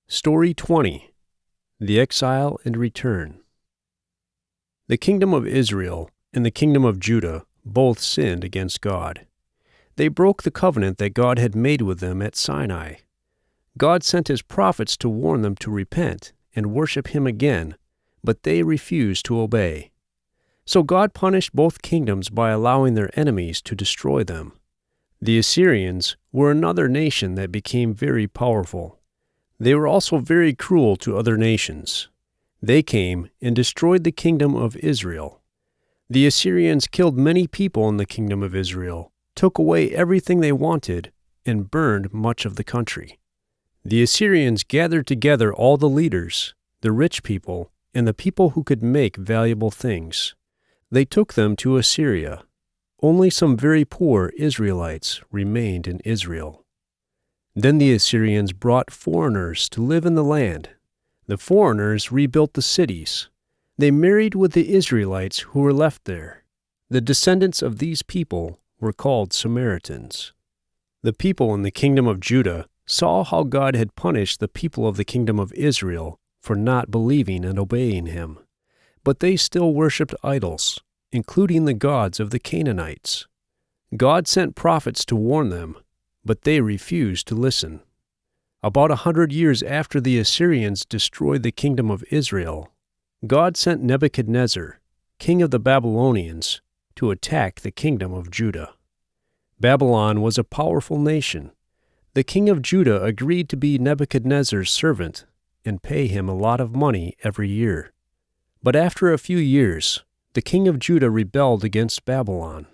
Story 20. The Exile and Return. The kingdom of Israel and the kingdom of Judah both sinned against God. They broke the covenant that God had made with them at Sinai. God sent his prophets to warn them to repent and worship him again, but they refused to obey. So God punished both kingdoms by allowing their enemies to destroy them. The Assyrians were another nation that became very powerful. They were also very cruel to other nations. They came and destroyed the kingdom of Israel. The Assyrians killed many people in the kingdom of Israel, took away everything they wanted, and burned much of the country. The Assyrians gathered together all the leaders, the rich people, and the people who could make valuable things. They took them to Assyria. Only some very poor Israelites remained in Israel. Then the Assyrians brought foreigners to live in the land. The foreigners rebuilt the cities. They married with the Israelites who were left there. The descendants of these people were called Samaritans. The people in the kingdom of Judah saw how God had punished the people of the kingdom of Israel for not believing and obeying him. But they still worshipped idols, including the gods of the Canaanites. God sent prophets to warn them, but they refused to listen. About 100 years after the Assyrians destroyed the kingdom of Israel, God sent Nebuchadnezzar, king of the Babylonians, to attack the kingdom of Judah. Babylon was a powerful nation. The king of Judah agreed to be Nebuchadnezzar's servant and pay him a lot of money every year. But after a few years, the king of Judah rebelled against Babylon.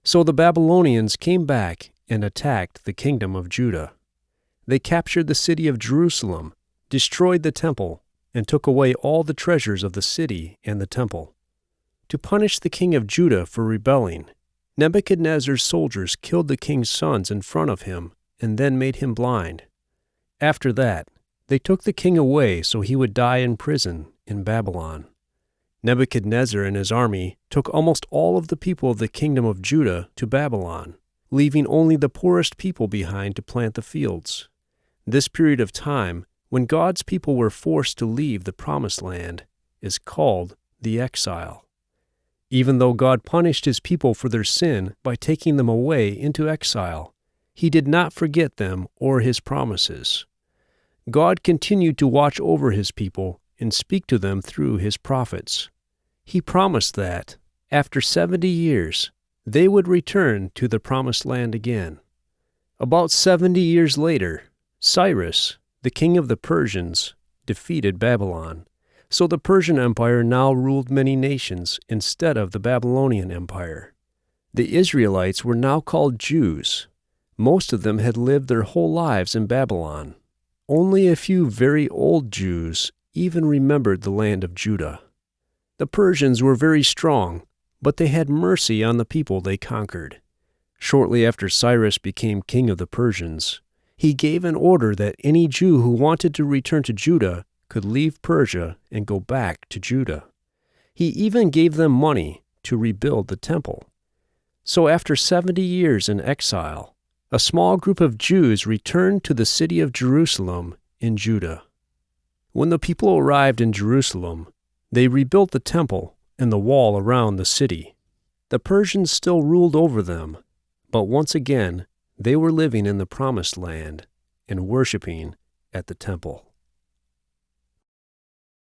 So the Babylonians came back and attacked the kingdom of Judah. They captured the city of Jerusalem, destroyed the temple, and took away all the treasures of the city and the temple. To punish the king of Judah for rebelling, Nebuchadnezzar's soldiers killed the king's sons in front of him and then made him blind. After that, they took the king away so he would die in prison in Babylon. Nebuchadnezzar and his army took almost all of the people of the kingdom of Judah to Babylon, leaving only the poorest people behind to plant the fields. This period of time, when God's people were forced to leave the promised land, is called the exile. Even though God punished his people for their sin by taking them away into exile, he did not forget them or his promises. God continued to watch over his people and speak to them through his prophets. He promised that, after 70 years, they would return to the promised land again. About 70 years later, Cyrus, the king of the Persians, defeated Babylon. So the Persian Empire now ruled many nations instead of the Babylonian Empire. The Israelites were now called Jews. Most of them had lived their whole lives in Babylon. Only a few very old Jews even remembered the land of Judah. The Persians were very strong, but they had mercy on the people they conquered. Shortly after Cyrus became king of the Persians, he gave an order that any Jew who wanted to return to Judah could leave Persia and go back to Judah. He even gave them money to rebuild the temple. So after 70 years in exile, a small group of Jews returned to the city of Jerusalem in Judah. When the people arrived in Jerusalem, they rebuilt the temple and the wall around the city. The Persians still ruled over them, but once again they were living in the promised land and worshiping at the temple.